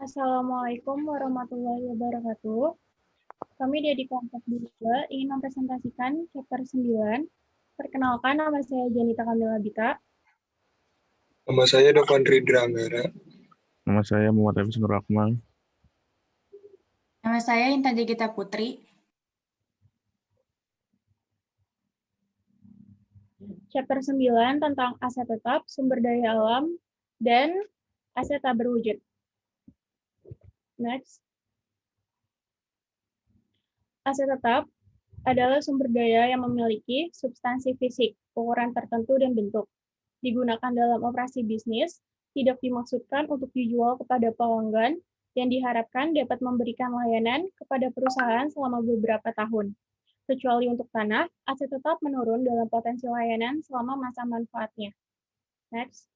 Assalamualaikum warahmatullahi wabarakatuh. Kami dari kelompok 2 ingin mempresentasikan chapter 9. Perkenalkan, nama saya Janita Kamila Bita. Nama saya Devandri Dranggara. Nama saya Muhammad Hafiz Nur Akmal. Nama saya Intan Jegita Putri. Chapter 9 tentang aset tetap, sumber daya alam, dan aset tak berwujud. Next. Aset tetap adalah sumber daya yang memiliki substansi fisik, ukuran tertentu, dan bentuk. Digunakan dalam operasi bisnis, tidak dimaksudkan untuk dijual kepada pelanggan, dan diharapkan dapat memberikan layanan kepada perusahaan selama beberapa tahun. Kecuali untuk tanah, aset tetap menurun dalam potensi layanan selama masa manfaatnya. Next.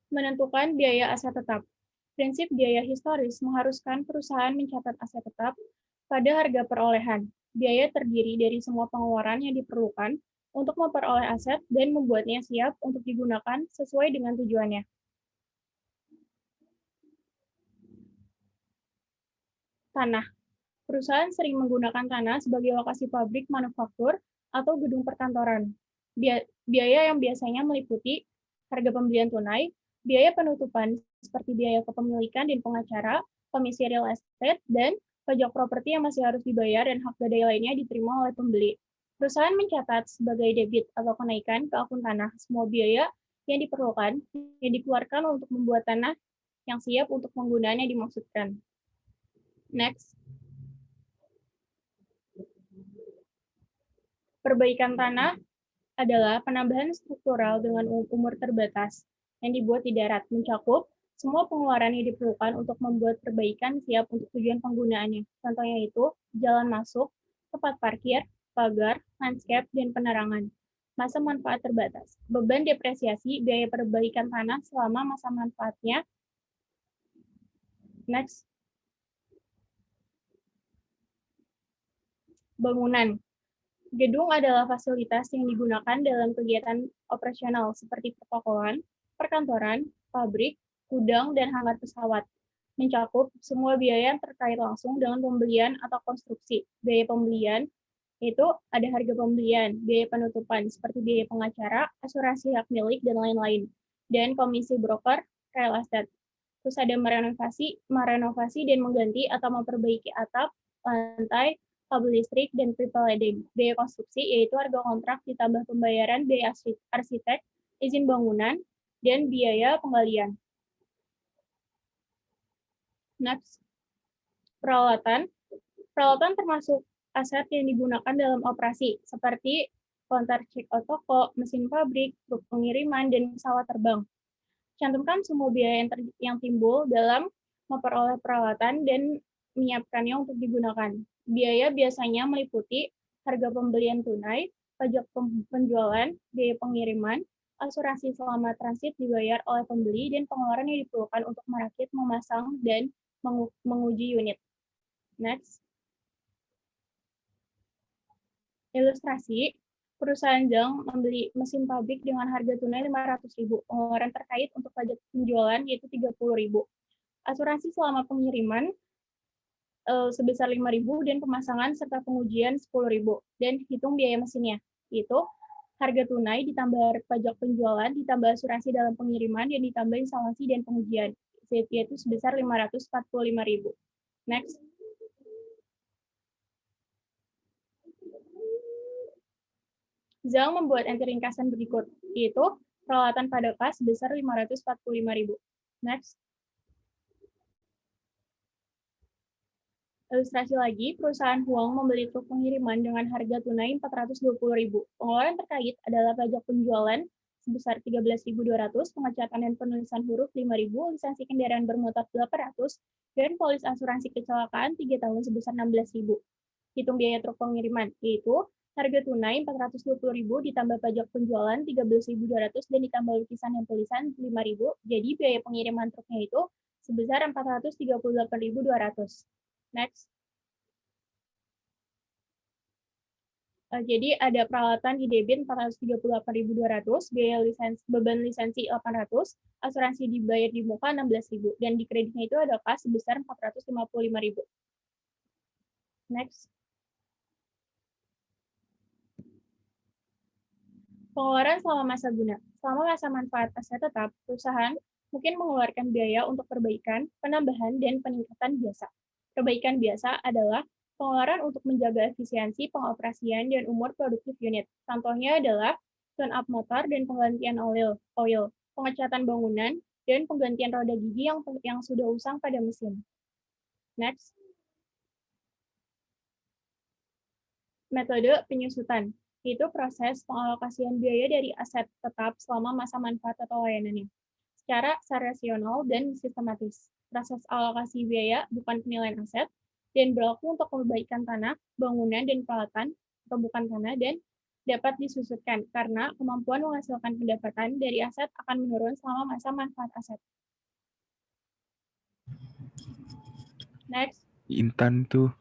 Menentukan biaya aset tetap. Prinsip biaya historis mengharuskan perusahaan mencatat aset tetap pada harga perolehan. Biaya terdiri dari semua pengeluaran yang diperlukan untuk memperoleh aset dan membuatnya siap untuk digunakan sesuai dengan tujuannya. Tanah. Perusahaan sering menggunakan tanah sebagai lokasi pabrik manufaktur atau gedung perkantoran. Biaya yang biasanya meliputi harga pembelian tunai, biaya penutupan seperti biaya kepemilikan dan pengacara, komisi real estate, dan pajak properti yang masih harus dibayar dan hak gadai lainnya diterima oleh pembeli. Perusahaan mencatat sebagai debit atau kenaikan ke akun tanah semua biaya yang diperlukan yang dikeluarkan untuk membuat tanah yang siap untuk penggunaan yang dimaksudkan. Next. Perbaikan tanah adalah penambahan struktural dengan umur terbatas yang dibuat di darat, mencakup semua pengeluaran yang diperlukan untuk membuat perbaikan siap untuk tujuan penggunaannya. Contohnya itu, jalan masuk, tempat parkir, pagar, landscape, dan penerangan. Masa manfaat terbatas. Beban depresiasi biaya perbaikan tanah selama masa manfaatnya. Next. Bangunan. Gedung adalah fasilitas yang digunakan dalam kegiatan operasional seperti pertokoan, perkantoran, pabrik, gudang, dan hangar pesawat. Mencakup semua biaya yang terkait langsung dengan pembelian atau konstruksi. Biaya pembelian itu ada harga pembelian, biaya penutupan seperti biaya pengacara, asuransi hak milik, dan lain-lain. Dan komisi broker real estate. Terus ada merenovasi dan mengganti atau memperbaiki atap, lantai, kabel listrik, dan pipeline. Biaya konstruksi yaitu harga kontrak ditambah pembayaran biaya arsitek, izin bangunan, dan biaya penggalian. Next. Peralatan. Peralatan termasuk aset yang digunakan dalam operasi, seperti counter check-out toko, mesin pabrik, truk pengiriman, dan pesawat terbang. Cantumkan semua biaya yang timbul dalam memperoleh peralatan dan menyiapkannya untuk digunakan. Biaya biasanya meliputi harga pembelian tunai, pajak penjualan, biaya pengiriman, asuransi selama transit dibayar oleh pembeli, dan pengeluaran yang diperlukan untuk merakit, memasang, dan menguji unit. Next. Ilustrasi. Perusahaan Zhang membeli mesin pabrik dengan harga tunai 500.000. Pengeluaran terkait untuk pajak penjualan yaitu 30.000. Asuransi selama pengiriman sebesar 5.000 dan pemasangan serta pengujian 10.000. Dan hitung biaya mesinnya. Itu harga tunai ditambah pajak penjualan ditambah asuransi dalam pengiriman dan ditambah instalasi dan pengujian yaitu sebesar 545.000. Next. Zhang membuat entry ringkasan berikut, yaitu peralatan pada kas sebesar 545.000. Next. Ilustrasi lagi, perusahaan Huang membeli truk pengiriman dengan harga tunai 420.000. Pengeluaran terkait adalah pajak penjualan sebesar 13.200, pengecatan dan penulisan huruf 5.000, lisensi kendaraan bermotor 800, dan polis asuransi kecelakaan 3 tahun sebesar 16.000. Hitung biaya truk pengiriman, yaitu harga tunai 420.000 ditambah pajak penjualan 13.200 dan ditambah lukisan dan tulisan 5.000. Jadi biaya pengiriman truknya itu sebesar 438.200. Next. Jadi ada peralatan di debit 438.200, biaya lisensi, beban lisensi 800, asuransi dibayar di muka 16.000, dan di kreditnya itu ada kas sebesar 455.000. Next. Pengeluaran selama masa guna. Selama masa manfaat aset tetap, perusahaan mungkin mengeluarkan biaya untuk perbaikan, penambahan, dan peningkatan biasa. Perbaikan biasa adalah pengeluaran untuk menjaga efisiensi pengoperasian dan umur produktif unit. Contohnya adalah tune-up motor dan penggantian oil, pengecatan bangunan, dan penggantian roda gigi yang sudah usang pada mesin. Next. Metode penyusutan, yaitu proses pengalokasian biaya dari aset tetap selama masa manfaat atau layanannya, secara rasional dan sistematis. Proses alokasi biaya bukan penilaian aset, dan berlaku untuk perbaikan tanah, bangunan, dan peralatan, atau bukan tanah, dan dapat disusutkan, karena kemampuan menghasilkan pendapatan dari aset akan menurun selama masa manfaat aset. Next. Intan tuh.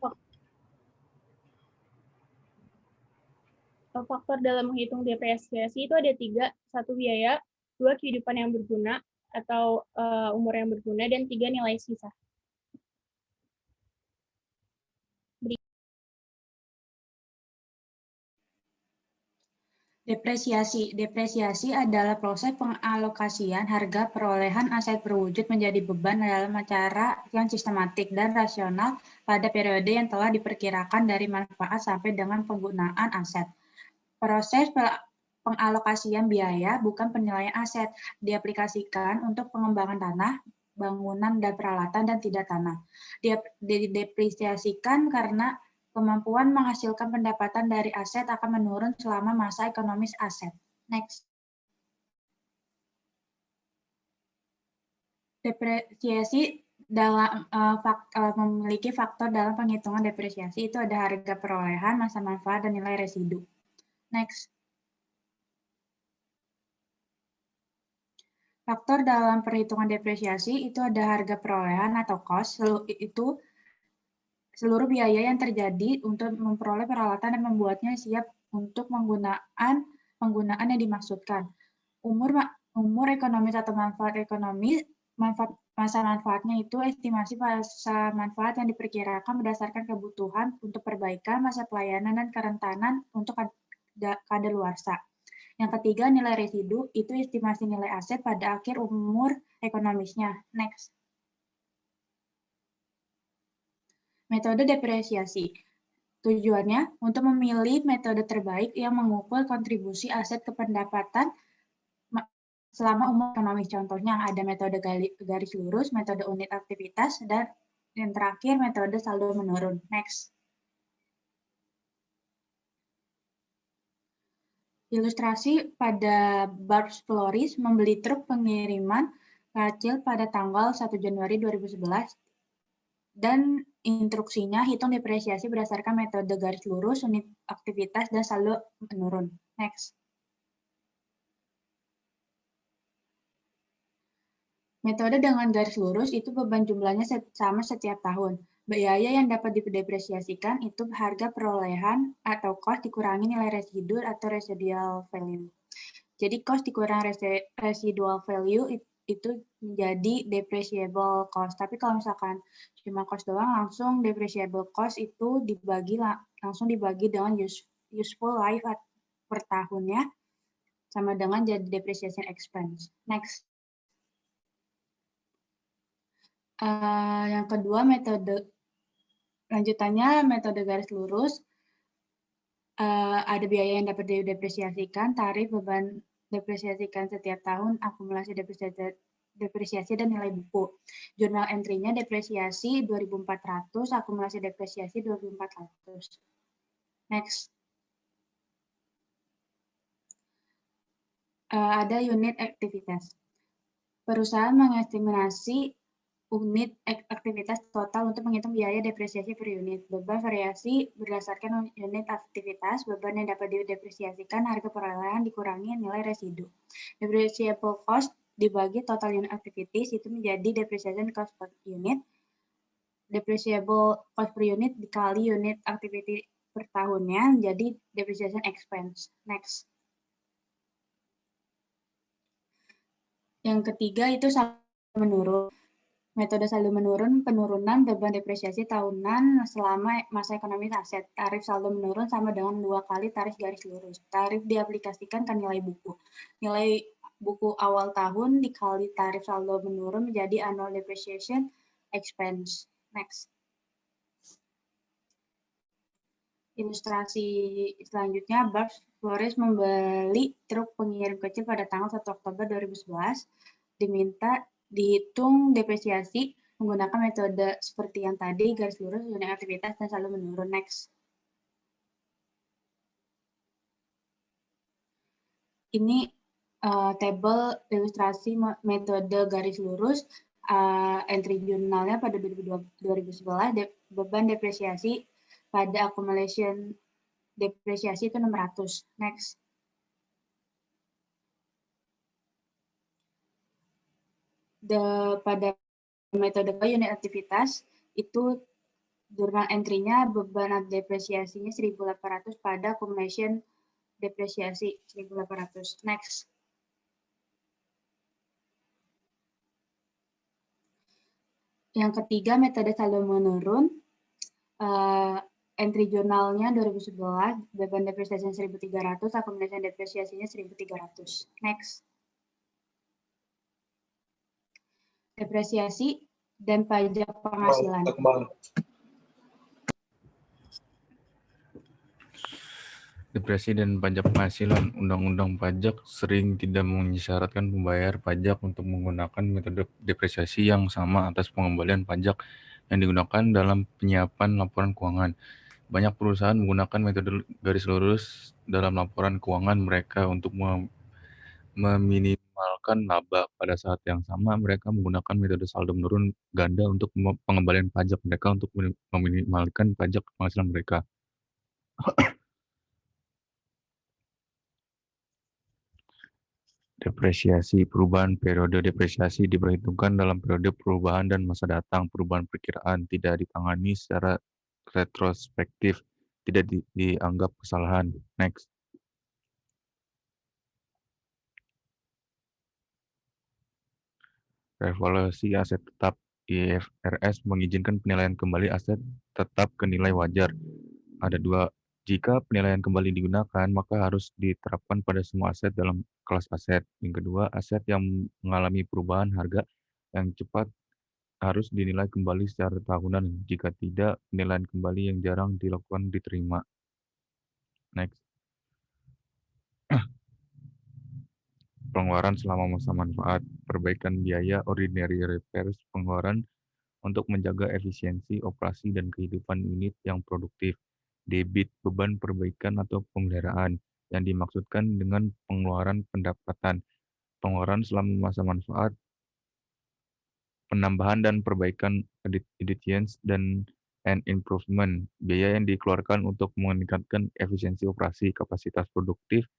Faktor dalam menghitung depresiasi itu ada 3, 1 biaya, 2 kehidupan yang berguna atau umur yang berguna, dan 3 nilai sisa. Depresiasi. Depresiasi adalah proses pengalokasian harga perolehan aset berwujud menjadi beban dalam cara yang sistematik dan rasional pada periode yang telah diperkirakan dari manfaat sampai dengan penggunaan aset. Proses pengalokasian biaya bukan penilaian aset, diaplikasikan untuk pengembangan tanah, bangunan, dan peralatan, dan tidak tanah. Didepresiasikan karena kemampuan menghasilkan pendapatan dari aset akan menurun selama masa ekonomis aset. Next. Depresiasi dalam memiliki faktor dalam penghitungan depresiasi itu ada harga perolehan, masa manfaat, dan nilai residu. Next. Faktor dalam perhitungan depresiasi itu ada harga perolehan atau cost, itu seluruh biaya yang terjadi untuk memperoleh peralatan dan membuatnya siap untuk penggunaan yang dimaksudkan. Umur ekonomis atau manfaat ekonomi, masa manfaatnya itu estimasi masa manfaat yang diperkirakan berdasarkan kebutuhan untuk perbaikan, masa pelayanan, dan kerentanan untuk kadaluarsa. Yang ketiga, nilai residu, itu estimasi nilai aset pada akhir umur ekonomisnya. Next. Metode depresiasi. Tujuannya untuk memilih metode terbaik yang mengukur kontribusi aset ke pendapatan selama umur ekonomis. Contohnya ada metode garis lurus, metode unit aktivitas, dan yang terakhir metode saldo menurun. Next. Ilustrasi pada Barbs Floris membeli truk pengiriman kecil pada tanggal 1 Januari 2011 dan instruksinya hitung depresiasi berdasarkan metode garis lurus, unit aktivitas, dan saldo menurun. Next. Metode dengan garis lurus itu beban jumlahnya sama setiap tahun. Biaya yang dapat didepresiasikan itu harga perolehan atau cost dikurangi nilai residu atau residual value. Jadi cost dikurang residual value itu menjadi depreciable cost. Tapi kalau misalkan cuma cost doang, langsung depreciable cost itu langsung dibagi dengan useful life per tahunnya, sama dengan jadi depreciation expense. Next. Yang kedua, lanjutannya metode garis lurus. Ada biaya yang dapat didepresiasikan, tarif beban depresiasikan setiap tahun, akumulasi depresiasi dan nilai buku. Jurnal entry-nya depresiasi 2.400, akumulasi depresiasi 2.400. Next. Ada unit aktivitas. Perusahaan mengestimasi unit aktivitas total untuk menghitung biaya depresiasi per unit. Beban variasi berdasarkan unit aktivitas, beban yang dapat didepresiasikan, harga perolehan dikurangi nilai residu. Depreciable cost dibagi total unit activities itu menjadi depreciation cost per unit. Depreciable cost per unit dikali unit activity per tahunnya menjadi depreciation expense. Next. Yang ketiga itu saldo menurun. Metode saldo menurun, penurunan beban depresiasi tahunan selama masa ekonomi aset. Tarif saldo menurun sama dengan 2 kali tarif garis lurus. Tarif diaplikasikan ke nilai buku. Nilai buku awal tahun dikali tarif saldo menurun menjadi annual depreciation expense. Next. Ilustrasi selanjutnya, Barbs Flores membeli truk pengirim kecil pada tanggal 1 Oktober 2011. Diminta dihitung depresiasi menggunakan metode seperti yang tadi, garis lurus, unit aktivitas, dan saldo menurun. Next. Ini tabel ilustrasi metode garis lurus, entry jurnalnya pada 2011, beban depresiasi pada accumulation depresiasi itu 600. Next. Pada metode unit aktivitas itu jurnal entry-nya beban depresiasinya 1.800 pada accumulation depresiasi 1.800. Next. Yang ketiga, metode saldo menurun. Entry jurnalnya 2011, beban depresiasinya 1.300, accumulation depresiasinya 1.300. Next. Depresiasi dan pajak penghasilan. Depresi dan pajak penghasilan. Undang-undang pajak sering tidak mensyaratkan pembayar pajak untuk menggunakan metode depresiasi yang sama atas pengembalian pajak yang digunakan dalam penyiapan laporan keuangan. Banyak perusahaan menggunakan metode garis lurus dalam laporan keuangan mereka untuk meminimalkan laba. Pada saat yang sama, mereka menggunakan metode saldo menurun ganda untuk pengembalian pajak mereka untuk meminimalkan pajak penghasilan mereka. Depresiasi. Perubahan periode depresiasi diperhitungkan dalam periode perubahan dan masa datang. Perubahan perkiraan tidak ditangani secara retrospektif, tidak dianggap kesalahan. Next. Revaluasi aset tetap. IFRS mengizinkan penilaian kembali aset tetap ke nilai wajar. Ada dua. Jika penilaian kembali digunakan, maka harus diterapkan pada semua aset dalam kelas aset. Yang kedua, aset yang mengalami perubahan harga yang cepat harus dinilai kembali secara tahunan. Jika tidak, penilaian kembali yang jarang dilakukan diterima. Next. Pengeluaran selama masa manfaat. Perbaikan biaya ordinary repairs, pengeluaran untuk menjaga efisiensi operasi dan kehidupan unit yang produktif. Debit, beban perbaikan atau pemeliharaan yang dimaksudkan dengan pengeluaran pendapatan. Pengeluaran selama masa manfaat, penambahan dan perbaikan additions dan improvement, biaya yang dikeluarkan untuk meningkatkan efisiensi operasi, kapasitas produktif,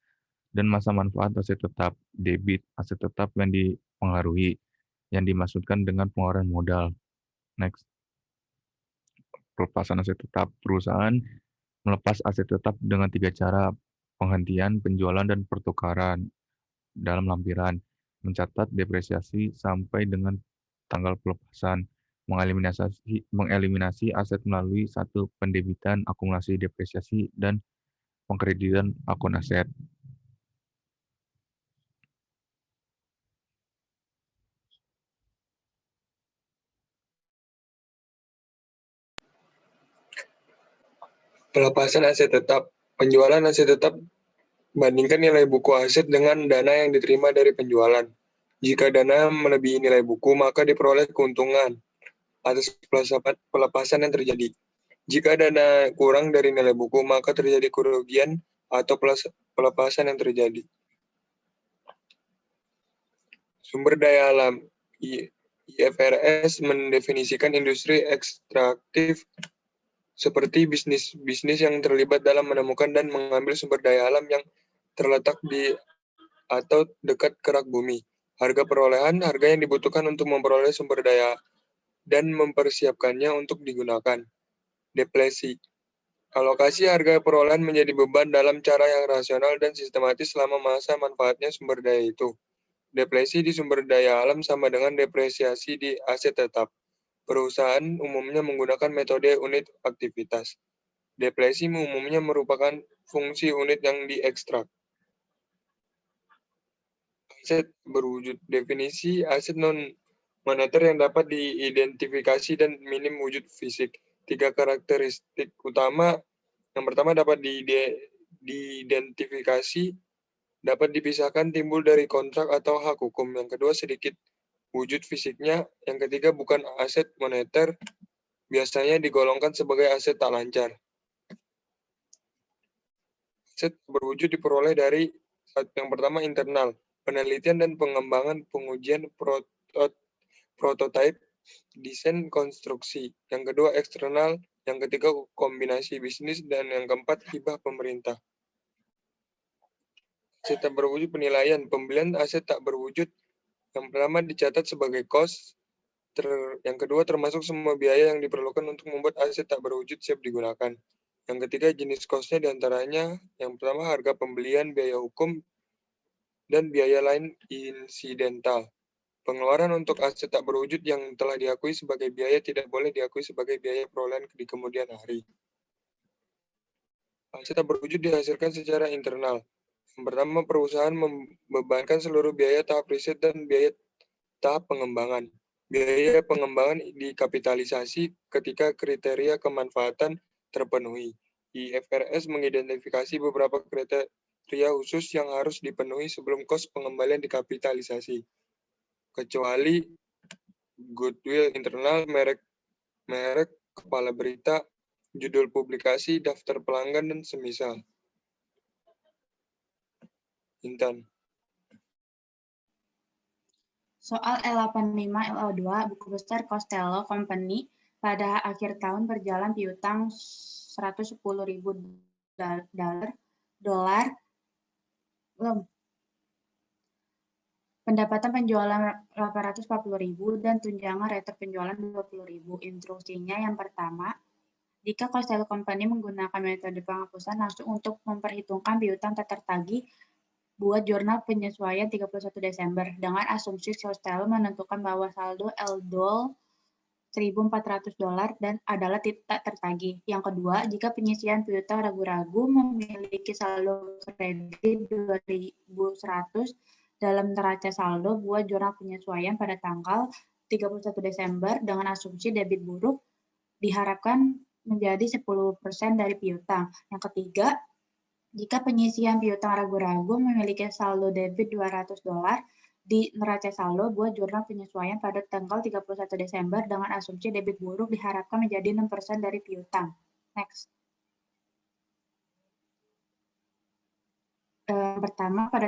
dan masa manfaat aset tetap. Debit, aset tetap yang dipengaruhi, yang dimaksudkan dengan pengeluaran modal. Next. Pelepasan aset tetap. Perusahaan melepas aset tetap dengan 3 cara: penghentian, penjualan, dan pertukaran dalam lampiran. Mencatat depresiasi sampai dengan tanggal pelepasan. Mengeliminasi aset melalui 1. Pendebitan, akumulasi depresiasi, dan pengkreditan akun aset. Pelepasan aset tetap. Penjualan aset tetap bandingkan nilai buku aset dengan dana yang diterima dari penjualan. Jika dana melebihi nilai buku, maka diperoleh keuntungan atas pelepasan yang terjadi. Jika dana kurang dari nilai buku, maka terjadi kerugian atau pelepasan yang terjadi. Sumber daya alam. IFRS mendefinisikan industri ekstraktif seperti bisnis yang terlibat dalam menemukan dan mengambil sumber daya alam yang terletak di atau dekat kerak bumi. Harga perolehan, harga yang dibutuhkan untuk memperoleh sumber daya dan mempersiapkannya untuk digunakan. Depresi. Alokasi harga perolehan menjadi beban dalam cara yang rasional dan sistematis selama masa manfaatnya sumber daya itu. Depresi di sumber daya alam sama dengan depresiasi di aset tetap. Perusahaan umumnya menggunakan metode unit aktivitas. Depresi umumnya merupakan fungsi unit yang diekstrak. Aset berwujud. Definisi aset non-moneter yang dapat diidentifikasi dan minim wujud fisik. 3 karakteristik utama. Yang pertama dapat diidentifikasi, dapat dipisahkan, timbul dari kontrak atau hak hukum. Yang kedua sedikit wujud fisiknya. Yang ketiga bukan aset moneter, biasanya digolongkan sebagai aset tak lancar. Aset berwujud diperoleh dari yang pertama internal, penelitian dan pengembangan, pengujian prototipe, desain konstruksi. Yang kedua eksternal, yang ketiga kombinasi bisnis, dan yang keempat hibah pemerintah. Aset tak berwujud penilaian, pembelian aset tak berwujud. Yang pertama dicatat sebagai cost, yang kedua termasuk semua biaya yang diperlukan untuk membuat aset tak berwujud siap digunakan. Yang ketiga jenis cost-nya diantaranya, yang pertama harga pembelian, biaya hukum, dan biaya lain insidental. Pengeluaran untuk aset tak berwujud yang telah diakui sebagai biaya tidak boleh diakui sebagai biaya perolehan di kemudian hari. Aset tak berwujud dihasilkan secara internal. Yang pertama, perusahaan membebankan seluruh biaya tahap riset dan biaya tahap pengembangan. Biaya pengembangan dikapitalisasi ketika kriteria kemanfaatan terpenuhi. IFRS mengidentifikasi beberapa kriteria khusus yang harus dipenuhi sebelum kos pengembalian dikapitalisasi, kecuali goodwill internal, merek, kepala berita, judul publikasi, daftar pelanggan, dan semisal. Intan. Soal L85 LO2 buku besar Costello Company pada akhir tahun berjalan piutang $110.000 pendapatan penjualan 840.000 dan tunjangan retur penjualan 20.000. Instruksinya yang pertama, jika Costello Company menggunakan metode penghapusan langsung untuk memperhitungkan piutang tak tertagih, buat jurnal penyesuaian 31 Desember dengan asumsi Costello menentukan bahwa saldo LDOL $1.400 dan adalah tak tertagih. Yang kedua, jika penyisian piutang ragu-ragu memiliki saldo kredit 2.100 dalam neraca saldo, buat jurnal penyesuaian pada tanggal 31 Desember dengan asumsi debit buruk diharapkan menjadi 10% dari piutang. Yang ketiga, jika penyisian piutang ragu-ragu memiliki saldo debit $200 di neraca saldo, buat jurnal penyesuaian pada tanggal 31 Desember dengan asumsi debit buruk diharapkan menjadi 6% dari piutang. Next. Pertama, pada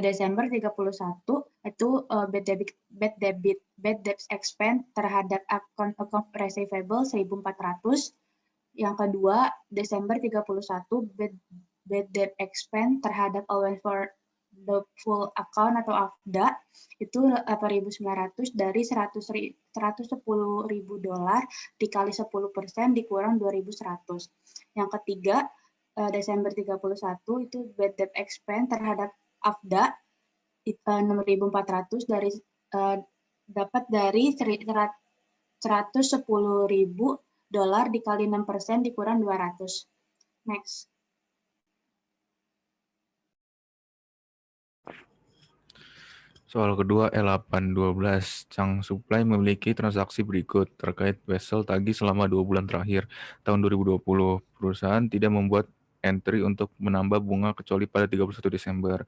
Desember 31 itu bad debt expense terhadap account receivable 1.400. Yang kedua, Desember 31 bad debt expense terhadap allowance for the full account atau AFDA itu 8.900 dari $110.000 dikali 10% dikurang 2.100. Yang ketiga, Desember 31 itu bad debt expense terhadap AFDA 6.400 dapat dari $110.000 dikali 6% dikurang 200. Next. Soal kedua, L812, Chang Supply memiliki transaksi berikut terkait vessel tagih selama 2 bulan terakhir tahun 2020. Perusahaan tidak membuat entry untuk menambah bunga kecuali pada 31 Desember.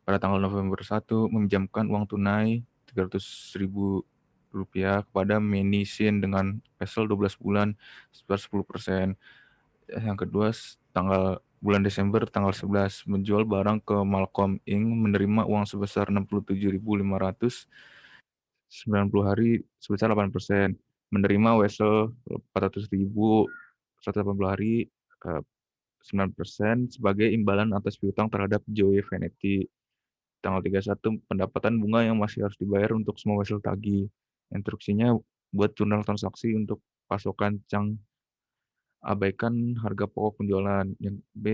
Pada tanggal November 1, meminjamkan uang tunai Rp300.000 kepada Menisin dengan vessel 12 bulan sebesar 10%. Yang kedua, bulan Desember tanggal 11 menjual barang ke Malcolm Inc. menerima uang sebesar 67.500 90 hari sebesar 8%. Menerima vessel 400.000 180 hari 9% sebagai imbalan atas piutang terhadap Joey Venetti. Tanggal 31 pendapatan bunga yang masih harus dibayar untuk semua vessel tagih. Instruksinya buat jurnal transaksi untuk pasokan Chang abaikan harga pokok penjualan. Yang B,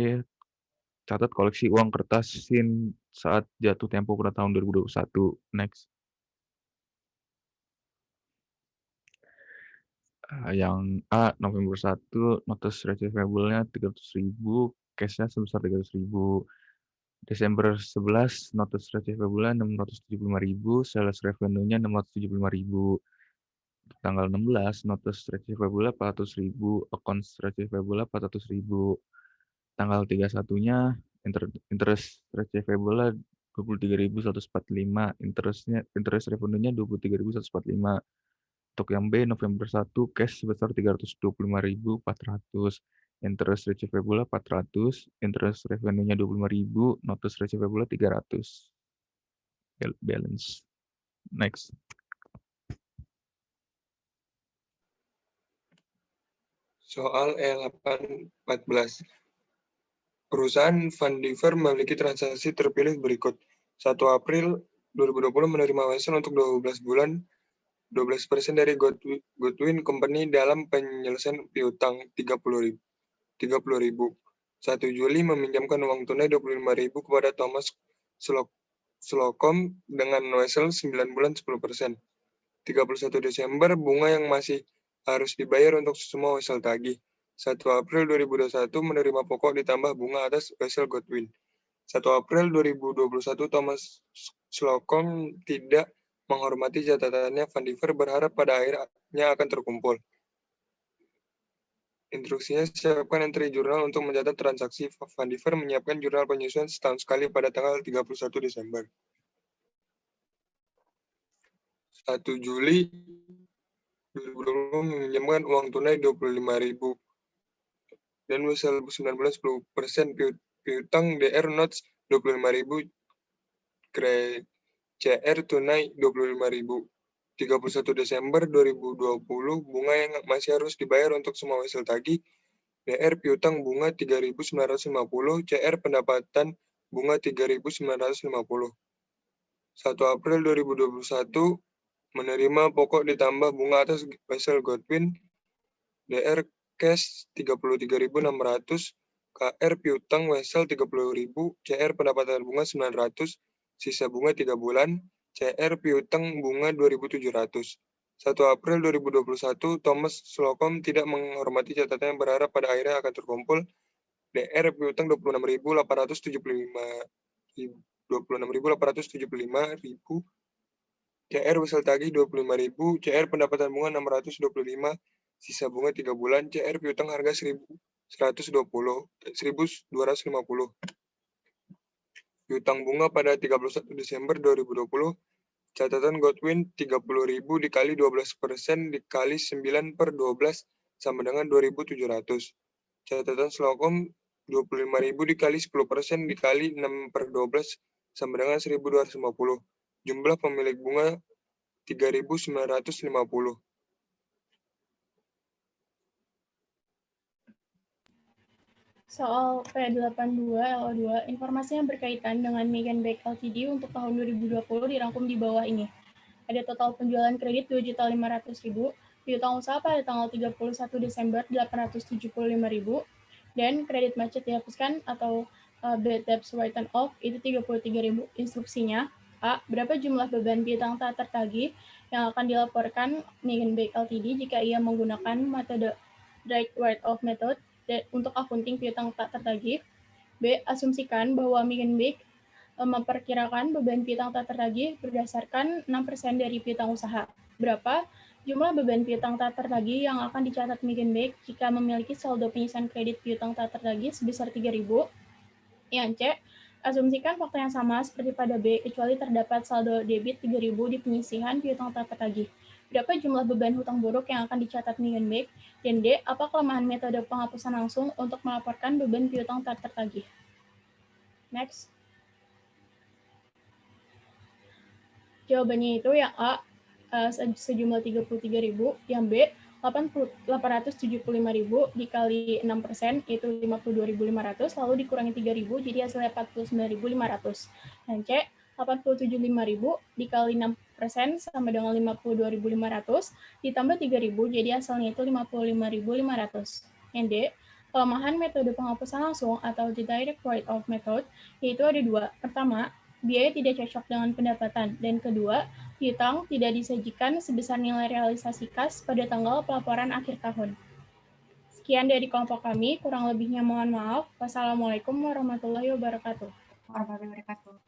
catat koleksi uang kertas SIN saat jatuh tempo pada tahun 2021. Next. Yang A, November 1, notice receivable-nya 300.000, cash-nya sebesar 300.000. Desember 11, notice receivable-nya 675.000, sales revenue-nya 675.000. Tanggal 16, notice receivable-nya 400.000, accounts receivable-nya 400.000. Tanggal 31-nya, interest receivable-nya 23.145, interest revenue-nya 23.145. Untuk yang B, November 1, cash sebesar 325.400, interest receivable 400, interest revenue-nya 25.000, notice receivable 300. Balance. Next. Soal E814. Perusahaan Vandiver memiliki transaksi terpilih berikut. 1 April 2020 menerima wesel untuk 12 bulan 12% dari Goodwin Company dalam penyelesaian piutang 30.000. 1 Juli meminjamkan uang tunai 25.000 kepada Thomas Slocum dengan wesel 9 bulan 10%. 31 Desember bunga yang masih harus dibayar untuk semua wesel tagih. 1 April 2021 menerima pokok ditambah bunga atas wesel Goodwin. 1 April 2021 Thomas Slocum tidak menghormati catatannya. Vandiver berharap pada akhirnya akan terkumpul. Instruksinya siapkan entry jurnal untuk mencatat transaksi. Vandiver menyiapkan jurnal penyusuan setahun sekali pada tanggal 31 Desember. 1 Juli 2020 meminjamkan uang tunai 25.000 dan wesel 9 bulan 10% piutang DR notes 25.000, CR tunai 25.000. 31 Desember 2020 bunga yang masih harus dibayar untuk semua wesel tagih. DR piutang bunga 3.950, CR pendapatan bunga 3.950. 1 April 2021 menerima pokok ditambah bunga atas wesel Goodwin, DR cash 33.600, KR piutang wesel 30.000, CR pendapatan bunga 900, sisa bunga 3 bulan, CR piutang bunga 2.700. 1 April 2021, Thomas Slocum tidak menghormati catatan yang berharap pada akhirnya akan terkumpul. DR piutang 26.875.000, CR wesel tagih 25.000, CR pendapatan bunga 625, sisa bunga 3 bulan, CR piutang harga 1.250. Piutang bunga pada 31 Desember 2020, catatan Goodwin 30.000 dikali 12% dikali 9/12 sama dengan 2.700. Catatan Slocum 25.000 dikali 10% dikali 6/12 sama dengan 1.250. Jumlah pemilik bunga 3.950. Soal P82 LO2, informasi yang berkaitan dengan Megan Beck Ltd untuk tahun 2020 dirangkum di bawah ini. Ada total penjualan kredit 2.500.000, piutang usaha pada tanggal 31 Desember 875.000, dan kredit macet dihapuskan atau bad debts written off itu 33.000. Instruksinya, A. Berapa jumlah beban piutang tak tertagih yang akan dilaporkan Megan Beck Ltd jika ia menggunakan metode direct write-off method untuk akunting piutang tak tertagih. B. Asumsikan bahwa Megan Beck memperkirakan beban piutang tak tertagih berdasarkan 6% dari piutang usaha. Berapa jumlah beban piutang tak tertagih yang akan dicatat Megan Beck jika memiliki saldo penyisihan kredit piutang tak tertagih sebesar 3.000? Yang C. Asumsikan fakta yang sama seperti pada B, kecuali terdapat saldo debit 3.000 di penyisihan piutang tak tertagih. Berapa jumlah beban hutang buruk yang akan dicatat Megan Beck? Dan D. Apa kelemahan metode penghapusan langsung untuk melaporkan beban piutang tak tertagih? Next. Jawabannya itu yang A, sejumlah 33.000, yang B, 875.000 dikali 6%, yaitu 52.500, lalu dikurangi 3.000, jadi hasilnya 49.500. Dan C, 87.500 dikali 6% sama dengan 52.500, ditambah 3.000, jadi hasilnya itu 55.500. Yang D, kelemahan metode penghapusan langsung atau the direct write-off method, yaitu ada dua. Pertama, biaya tidak cocok dengan pendapatan. Dan kedua, piutang tidak disajikan sebesar nilai realisasi kas pada tanggal pelaporan akhir tahun. Sekian dari kelompok kami, kurang lebihnya mohon maaf. Wassalamualaikum warahmatullahi wabarakatuh. Warahmatullahi wabarakatuh.